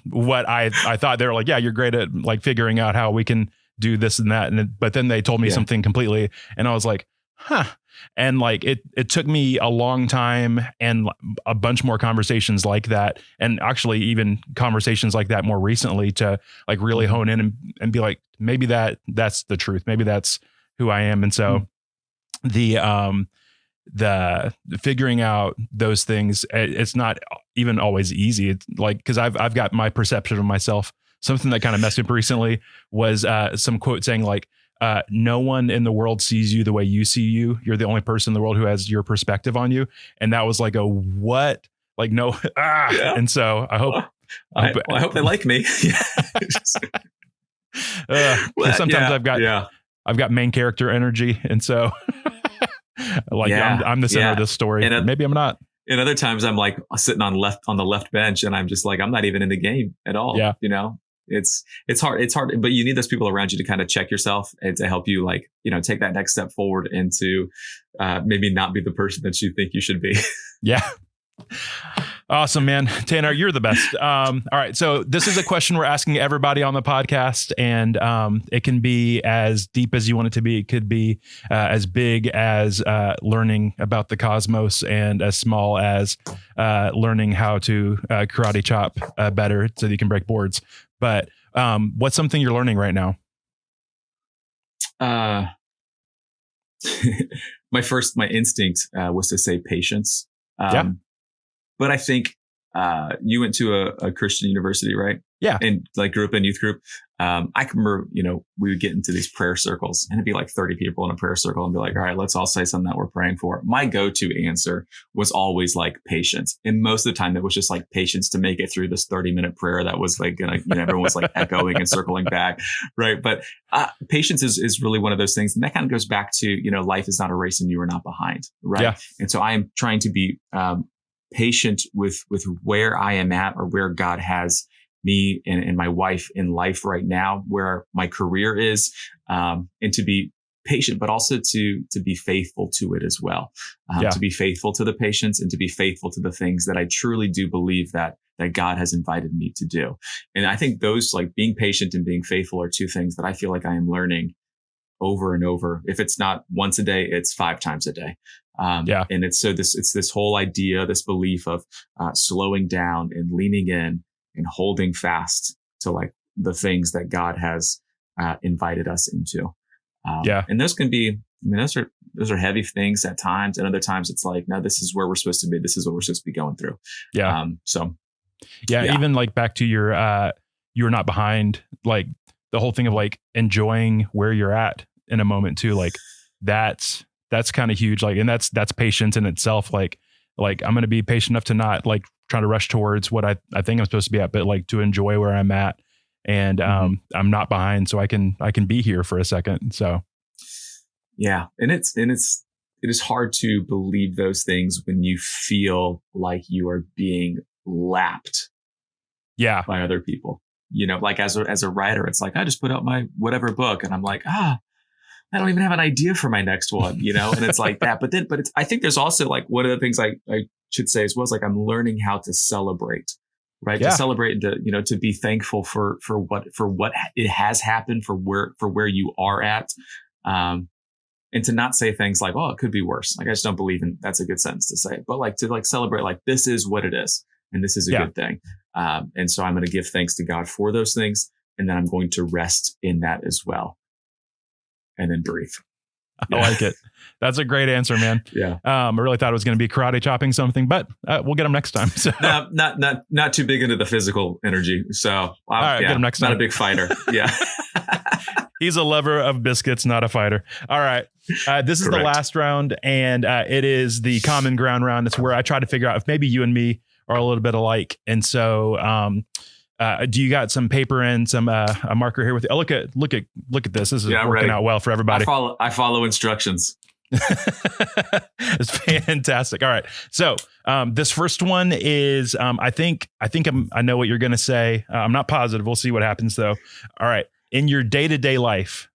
[SPEAKER 1] what I thought. They were like, yeah, you're great at like figuring out how we can do this and that. But then they told me something completely. And I was like, huh. And like, it took me a long time and a bunch more conversations like that. And actually even conversations like that more recently to like really hone in and be like, maybe that's the truth. Maybe that's who I am. And so the figuring out those things, it's not even always easy. It's like, cause I've got my perception of myself. Something that kind of messed up recently was some quote saying like, no one in the world sees you the way you see you. You're the only person in the world who has your perspective on you. And that was like a what? Like, no. Yeah. And so I hope
[SPEAKER 2] they like me.
[SPEAKER 1] Sometimes I've got main character energy. And so like I'm the center of this story. Maybe I'm not.
[SPEAKER 2] And other times I'm like sitting on the left bench and I'm just like, I'm not even in the game at all.
[SPEAKER 1] Yeah.
[SPEAKER 2] It's hard, but you need those people around you to kind of check yourself and to help you like, take that next step forward into maybe not be the person that you think you should be.
[SPEAKER 1] Yeah. Awesome, man. Tanner, you're the best. All right. So this is a question we're asking everybody on the podcast, and it can be as deep as you want it to be. It could be as big as learning about the cosmos and as small as learning how to karate chop better so that you can break boards. But what's something you're learning right now?
[SPEAKER 2] My instinct was to say patience. But I think you went to a Christian university, right?
[SPEAKER 1] Yeah.
[SPEAKER 2] And like grew up in youth group. I can remember, we would get into these prayer circles and it'd be like 30 people in a prayer circle and be like, all right, let's all say something that we're praying for. My go-to answer was always like patience. And most of the time it was just like patience to make it through this 30-minute prayer that was like, everyone was like echoing and circling back. Right. But patience is really one of those things. And that kind of goes back to, life is not a race and you are not behind. Right. Yeah. And so I am trying to be patient with where I am at or where God has me and my wife in life right now, where my career is, and to be patient, but also to be faithful to it as well. To be faithful to the patience and to be faithful to the things that I truly do believe that God has invited me to do. And I think those like being patient and being faithful are two things that I feel like I am learning over and over. If it's not once a day, it's 5 times a day. And it's this whole idea, this belief of slowing down and leaning in and holding fast to like the things that God has invited us into. And those can be, those are heavy things at times. And other times it's like, no, this is where we're supposed to be. This is what we're supposed to be going through.
[SPEAKER 1] Yeah. Even like back to your, you're not behind, like the whole thing of like enjoying where you're at in a moment too. Like that's kind of huge. Like, and that's patience in itself. Like I'm going to be patient enough to not like trying to rush towards what I think I'm supposed to be at, but like to enjoy where I'm at. And I'm not behind, so I can be here for a second. So
[SPEAKER 2] yeah. And it is hard to believe those things when you feel like you are being lapped by other people. Like as a writer, it's like, I just put out my whatever book and I'm like, I don't even have an idea for my next one, and it's like that. But I think there's also like one of the things I should say as well is like, I'm learning how to celebrate, right? To celebrate and to be thankful for what it has happened, for where you are at. And to not say things like, oh, it could be worse. Like, I just don't believe that's a good sentence to say, but like to like celebrate, like this is what it is. And this is a good thing. And so I'm going to give thanks to God for those things. And then I'm going to rest in that as well. And then breathe.
[SPEAKER 1] I like it. That's a great answer, man.
[SPEAKER 2] Yeah.
[SPEAKER 1] I really thought it was going to be karate chopping something, but we'll get them next time. So
[SPEAKER 2] no, not too big into the physical energy. So
[SPEAKER 1] all right, get him next time.
[SPEAKER 2] Not a big fighter. Yeah.
[SPEAKER 1] He's a lover of biscuits, not a fighter. All right. This is the last round, and it is the common ground round. It's where I try to figure out if maybe you and me are a little bit alike. And so, do you got some paper and some a marker here with you? Oh, look at this. This is working out well for everybody.
[SPEAKER 2] I follow instructions.
[SPEAKER 1] It's fantastic. All right. So this first one is I know what you're going to say. I'm not positive. We'll see what happens though. All right. In your day-to-day life,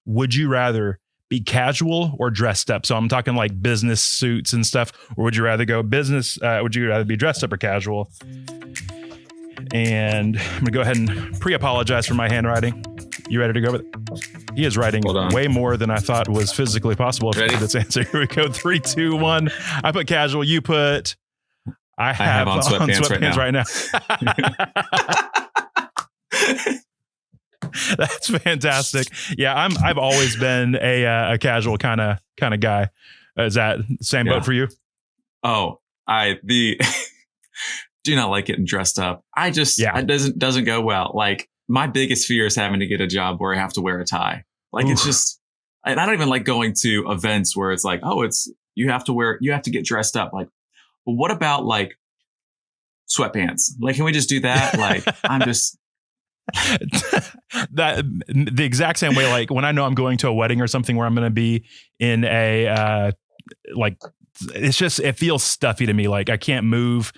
[SPEAKER 1] would you rather be casual or dressed up? So I'm talking like business suits and stuff, or would you rather go business? Would you rather be dressed up or casual? And I'm gonna go ahead and pre-apologize for my handwriting. You ready to go with it? He is writing way more than I thought was physically possible.
[SPEAKER 2] Ready?
[SPEAKER 1] This answer. Here we go. 3, 2, 1. I put casual. You put. I have on sweatpants right now. That's fantastic. Yeah, I've always been a casual kind of guy. Is that same boat for you?
[SPEAKER 2] Oh, do not like getting dressed up. It doesn't go well. Like my biggest fear is having to get a job where I have to wear a tie. Like It's just, and I don't even like going to events where it's like, oh, you have to get dressed up. Like, well, what about like sweatpants? Like, can we just do that? Like, I'm just
[SPEAKER 1] that the exact same way. Like when I know I'm going to a wedding or something where I'm going to be in a, it feels stuffy to me. Like I can't move.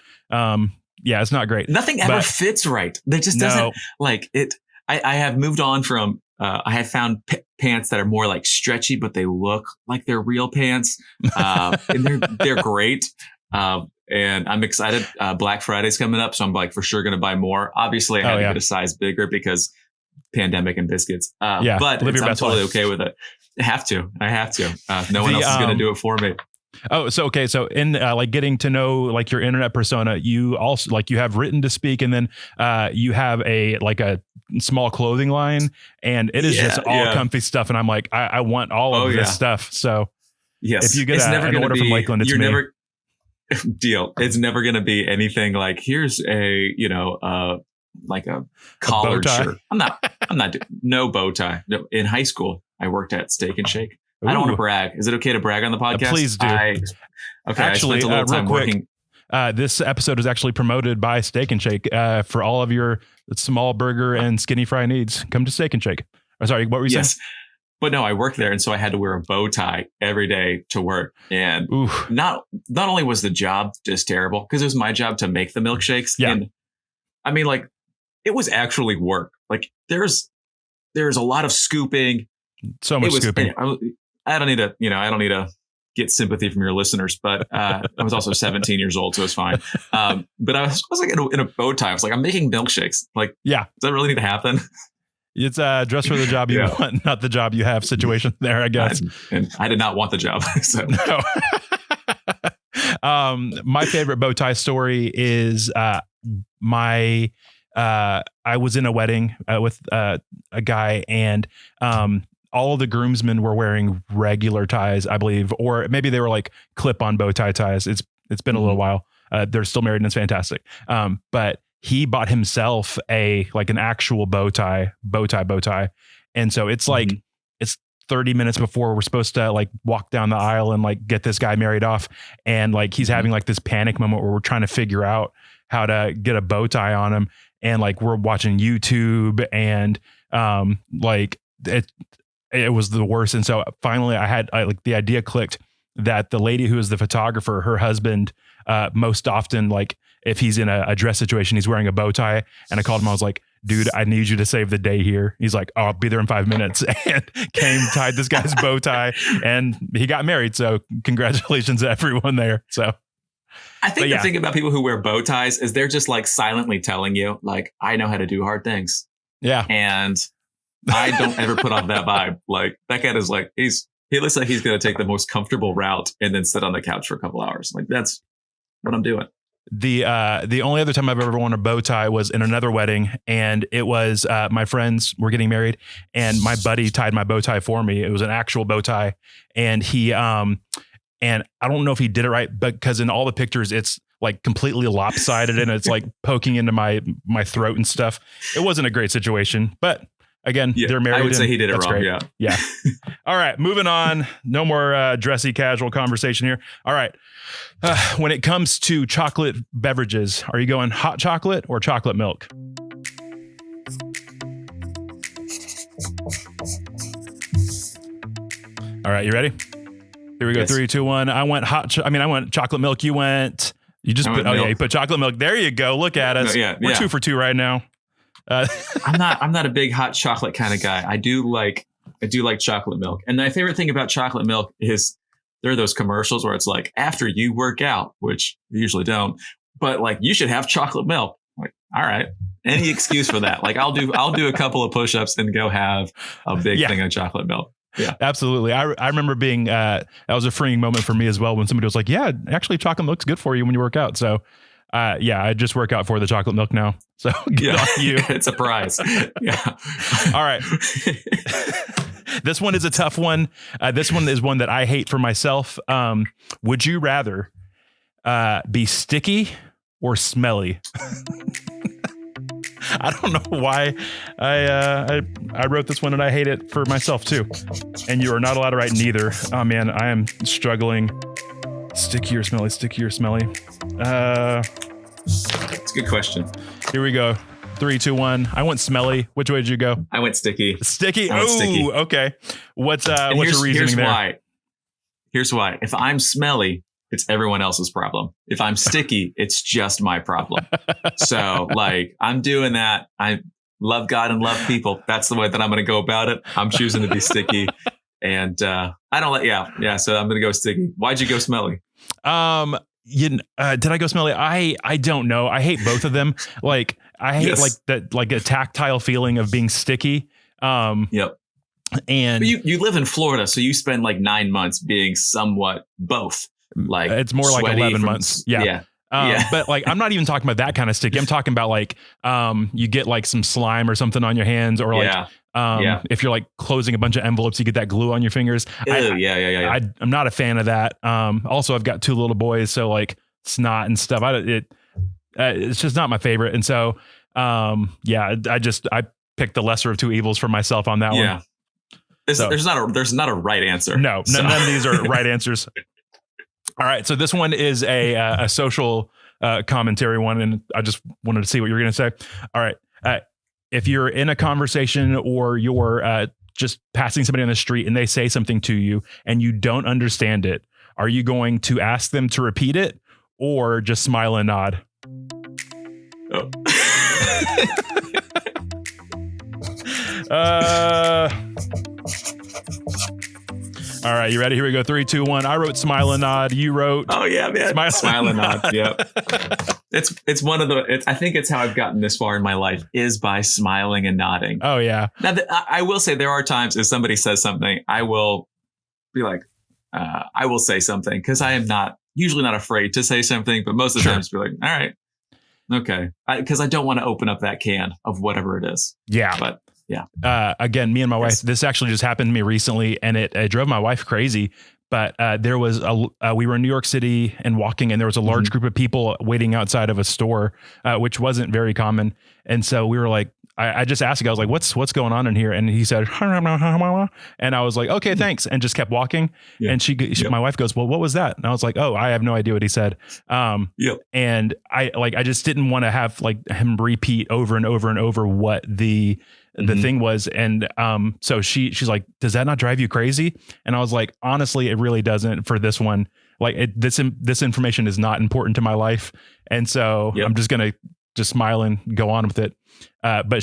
[SPEAKER 1] It's not great.
[SPEAKER 2] Nothing ever fits right. There just doesn't like it. I have moved on from, I have found pants that are more like stretchy, but they look like they're real pants. And they're great. And I'm excited. Black Friday's coming up. So I'm like for sure going to buy more. Obviously I had to get a size bigger because pandemic and biscuits. But I'm totally okay with it. I have to. No one else is going to do it for me.
[SPEAKER 1] Oh, so okay. So in like getting to know like your internet persona, you also like you have written to speak, and then you have a small clothing line, and it is just all comfy stuff. And I'm like, I want all of this stuff. So if you get an order from Lakeland, it's me.
[SPEAKER 2] Deal. It's never going to be anything like here's a like a collared shirt. I'm not no bow tie. No, in high school, I worked at Steak and Shake. Ooh. I don't want to brag. Is it okay to brag on the podcast?
[SPEAKER 1] Please do.
[SPEAKER 2] Actually, I spent a little time working.
[SPEAKER 1] This episode is actually promoted by Steak and Shake for all of your small burger and skinny fry needs. Come to Steak and Shake. Oh, sorry, what were you saying?
[SPEAKER 2] But no, I worked there, and so I had to wear a bow tie every day to work. And not only was the job just terrible because it was my job to make the milkshakes. Yeah. And I mean, like it was actually work. Like there's a lot of scooping.
[SPEAKER 1] So much scooping.
[SPEAKER 2] I don't need to get sympathy from your listeners, but I was also 17 years old, so it's fine. But I was like in a bow tie. I was like, I'm making milkshakes. Like, does that really need to happen?
[SPEAKER 1] It's dress for the job you want, not the job you have situation there, I guess.
[SPEAKER 2] And I did not want the job. So.
[SPEAKER 1] No. My favorite bow tie story is I was in a wedding with a guy, and all of the groomsmen were wearing regular ties, I believe, or maybe they were like clip-on bow tie ties. It's been a little while. They're still married and it's fantastic. But he bought himself an actual bow tie. And so it's like, it's 30 minutes before we're supposed to like walk down the aisle and like get this guy married off. And like, he's having like this panic moment where we're trying to figure out how to get a bow tie on him. And like, we're watching YouTube and it was the worst. And so finally I had the idea clicked that the lady who is the photographer, her husband, most often, like if he's in a dress situation, he's wearing a bow tie. And I called him. I was like, dude, I need you to save the day here. He's like, oh, I'll be there in 5 minutes, and tied this guy's bow tie, and he got married. So congratulations to everyone there. So
[SPEAKER 2] I think the thing about people who wear bow ties is they're just like silently telling you like, I know how to do hard things. Yeah. And I don't ever put off that vibe. Like that guy is like, he looks like he's going to take the most comfortable route and then sit on the couch for a couple hours. Like that's what I'm doing.
[SPEAKER 1] The only other time I've ever worn a bow tie was in another wedding, and it was my friends were getting married, and my buddy tied my bow tie for me. It was an actual bow tie, and he and I don't know if he did it right, but because in all the pictures it's like completely lopsided and it's like poking into my throat and stuff. It wasn't a great situation, but again, they're married.
[SPEAKER 2] I would say he did it wrong.
[SPEAKER 1] Great. Yeah. All right, moving on. No more dressy, casual conversation here. All right. When it comes to chocolate beverages, are you going hot chocolate or chocolate milk? All right, you ready? Here we go. Yes. 3, 2, 1. I went I went chocolate milk. You went. You just put. Oh milk. Yeah, you put chocolate milk. There you go. Look at us. We're 2 for 2 right now.
[SPEAKER 2] I'm not a big hot chocolate kind of guy. I do like chocolate milk. And my favorite thing about chocolate milk is there are those commercials where it's like, after you work out, which you usually don't, but like, you should have chocolate milk. Like, all right, any excuse for that. Like, I'll do a couple of push-ups and go have a big thing of chocolate milk. Yeah, absolutely. I remember being, that was a freeing moment for me as well when somebody was like, yeah, actually chocolate milk's good for you when you work out. So I just work out for the chocolate milk now. So good on you. It's a prize. Yeah.
[SPEAKER 1] All right. This one is a tough one. This one is one that I hate for myself. Would you rather be sticky or smelly? I don't know why I wrote this one and I hate it for myself too. And you are not allowed to write neither. Oh man, I am struggling. Sticky or smelly, sticky or smelly.
[SPEAKER 2] It's a good question.
[SPEAKER 1] Here we go. 3, 2, 1. I went smelly. Which way did you go?
[SPEAKER 2] I went sticky.
[SPEAKER 1] Sticky? Oh, okay. What's your reasoning there?
[SPEAKER 2] Here's why. If I'm smelly, it's everyone else's problem. If I'm sticky, it's just my problem. So like, I'm doing that. I love God and love people. That's the way that I'm going to go about it. I'm choosing to be sticky. And I don't yeah. So I'm going to go sticky. Why'd you go smelly?
[SPEAKER 1] Did I go smelly? I don't know. I hate both of them. Like I hate like a tactile feeling of being sticky.
[SPEAKER 2] Yep.
[SPEAKER 1] And
[SPEAKER 2] but you live in Florida, so you spend like 9 months being somewhat both. Like
[SPEAKER 1] it's more like 11 months. Yeah. But like, I'm not even talking about that kind of sticky. I'm talking about like, you get like some slime or something on your hands, or like, if you're like closing a bunch of envelopes, you get that glue on your fingers. I'm not a fan of that. Also, I've got 2 little boys, so like snot and stuff. It's just not my favorite. And so, I picked the lesser of 2 evils for myself on that one.
[SPEAKER 2] There's not a right answer.
[SPEAKER 1] No, none of these are right answers. All right. So this one is a social commentary one, and I just wanted to see what you were going to say. All right. If you're in a conversation or you're just passing somebody on the street and they say something to you and you don't understand it, are you going to ask them to repeat it or just smile and nod?
[SPEAKER 2] Oh.
[SPEAKER 1] All right, you ready? Here we go. 3, 2, 1. I wrote smile and nod. You wrote.
[SPEAKER 2] Oh yeah, man. Smile and nod. Yep. It's one of the. I think it's how I've gotten this far in my life is by smiling and nodding.
[SPEAKER 1] Oh yeah.
[SPEAKER 2] Now I will say there are times if somebody says something, I will be like, I will say something because I am usually not afraid to say something, but most of the times be like, all right, okay, because I don't want to open up that can of whatever it is.
[SPEAKER 1] Yeah,
[SPEAKER 2] but. Yeah.
[SPEAKER 1] Again, me and my wife, this actually just happened to me recently and it drove my wife crazy. But there was we were in New York City and walking, and there was a large group of people waiting outside of a store, which wasn't very common. And so we were like, I just asked him, I was like, what's going on in here? And he said, and I was like, okay, thanks. And just kept walking. Yeah. And my wife goes, well, what was that? And I was like, oh, I have no idea what he said. And I just didn't want to have like him repeat over and over and over what the thing was. And so she's like, does that not drive you crazy? And I was like, honestly, it really doesn't for this one. Like this information is not important to my life. And so I'm just going to just smile and go on with it. But I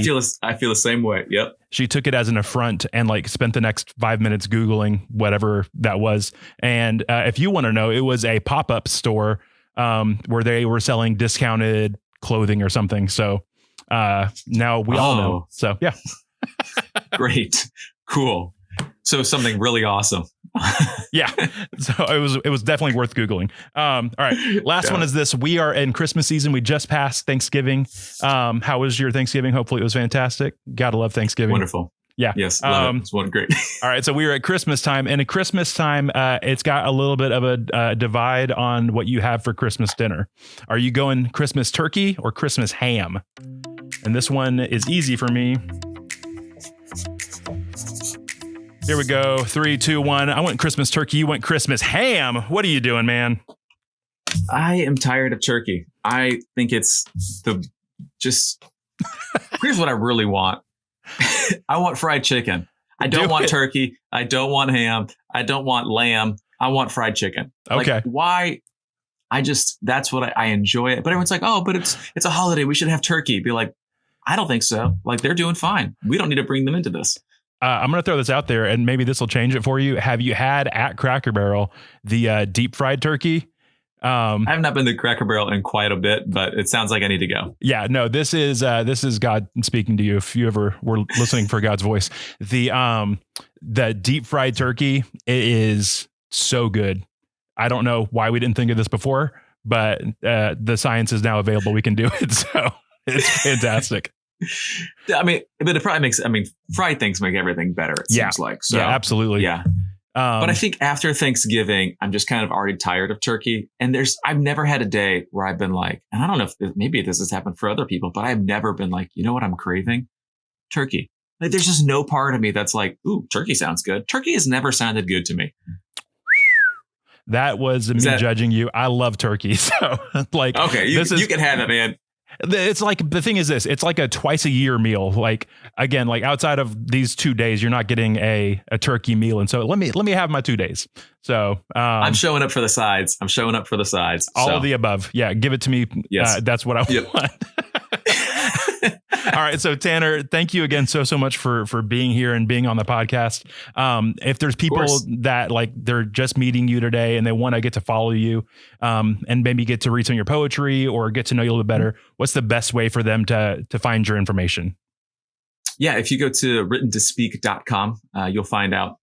[SPEAKER 2] feel the same way. Yep.
[SPEAKER 1] She took it as an affront and like spent the next 5 minutes Googling whatever that was. And if you want to know, it was a pop-up store where they were selling discounted clothing or something. So now we all know. So yeah.
[SPEAKER 2] Great. Cool. So something really awesome.
[SPEAKER 1] Yeah. So it was definitely worth Googling. All right. Last one is this. We are in Christmas season. We just passed Thanksgiving. How was your Thanksgiving? Hopefully it was fantastic. Gotta love Thanksgiving.
[SPEAKER 2] Wonderful.
[SPEAKER 1] Yeah.
[SPEAKER 2] Yes. Love it. It's one great.
[SPEAKER 1] All right. So we were at Christmas time, and at Christmas time, it's got a little bit of a divide on what you have for Christmas dinner. Are you going Christmas turkey or Christmas ham? And this one is easy for me. Here we go. 3, 2, 1. I went Christmas turkey. You went Christmas ham. What are you doing, man?
[SPEAKER 2] I am tired of turkey. I think it's here's what I really want. I want fried chicken. I don't want turkey. I don't want ham. I don't want lamb. I want fried chicken.
[SPEAKER 1] Okay.
[SPEAKER 2] Like, why? That's what I enjoy it. But everyone's like, oh, but it's a holiday. We should have turkey. Be like, I don't think so. Like, they're doing fine. We don't need to bring them into this.
[SPEAKER 1] I'm going to throw this out there, and maybe this will change it for you. Have you had at Cracker Barrel the deep fried turkey?
[SPEAKER 2] I have not been to Cracker Barrel in quite a bit, but it sounds like I need to go.
[SPEAKER 1] Yeah, no, this is God speaking to you. If you ever were listening for God's voice, the deep fried turkey, it is so good. I don't know why we didn't think of this before, but the science is now available. We can do it. So it's fantastic.
[SPEAKER 2] I mean, but it probably fried things make everything better. It seems like. So,
[SPEAKER 1] yeah, absolutely.
[SPEAKER 2] Yeah. But I think after Thanksgiving, I'm just kind of already tired of turkey. And I've never had a day where I've been like, and I don't know if maybe this has happened for other people, but I've never been like, you know what I'm craving? Turkey. Like, there's just no part of me that's like, ooh, turkey sounds good. Turkey has never sounded good to me.
[SPEAKER 1] That was me judging you. I love turkey. So like,
[SPEAKER 2] okay, you can have it, man.
[SPEAKER 1] It's like, the thing is this, it's like a twice a year meal. Like, again, like outside of these 2 days, you're not getting a turkey meal. And so let me have my 2 days. So
[SPEAKER 2] I'm showing up for the sides.
[SPEAKER 1] All of the above. Yeah. Give it to me.
[SPEAKER 2] Yes.
[SPEAKER 1] That's what I want. All right. So Tanner, thank you again so much for being here and being on the podcast. If there's people that like, they're just meeting you today and they want to get to follow you and maybe get to read some of your poetry or get to know you a little bit better, what's the best way for them to find your information?
[SPEAKER 2] Yeah. If you go to writtentospeak.com, you'll find out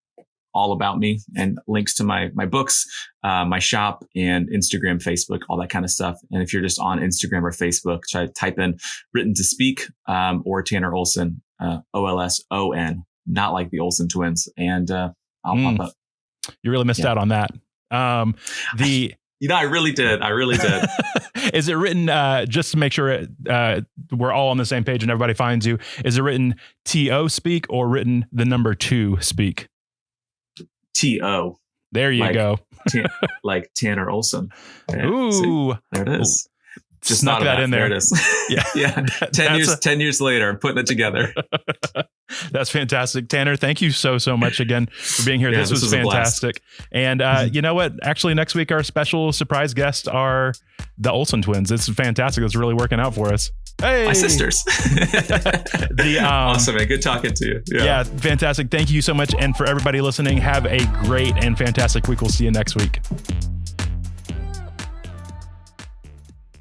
[SPEAKER 2] all about me and links to my books, my shop, and Instagram, Facebook, all that kind of stuff. And if you're just on Instagram or Facebook, try to type in Written to Speak or Tanner Olson, Olson, not like the Olsen twins. And I'll pop up.
[SPEAKER 1] You really missed out on that.
[SPEAKER 2] I really did.
[SPEAKER 1] Is it written, just to make sure we're all on the same page and everybody finds you, is it written T-O Speak or written the number 2 Speak?
[SPEAKER 2] T-O.
[SPEAKER 1] There you go.
[SPEAKER 2] Like Tanner Olson. Yeah,
[SPEAKER 1] ooh.
[SPEAKER 2] See? There it is. Just
[SPEAKER 1] snuck that in there.
[SPEAKER 2] There it is. Yeah. 10 years later, I'm putting it together.
[SPEAKER 1] That's fantastic. Tanner, thank you so much again for being here.
[SPEAKER 2] Yeah,
[SPEAKER 1] this was fantastic. And you know what? Actually, next week, our special surprise guests are the Olsen twins. It's fantastic. It's really working out for us. Hey,
[SPEAKER 2] my sisters. Awesome, man. Good talking to you.
[SPEAKER 1] Yeah, fantastic. Thank you so much. And for everybody listening, have a great and fantastic week. We'll see you next week.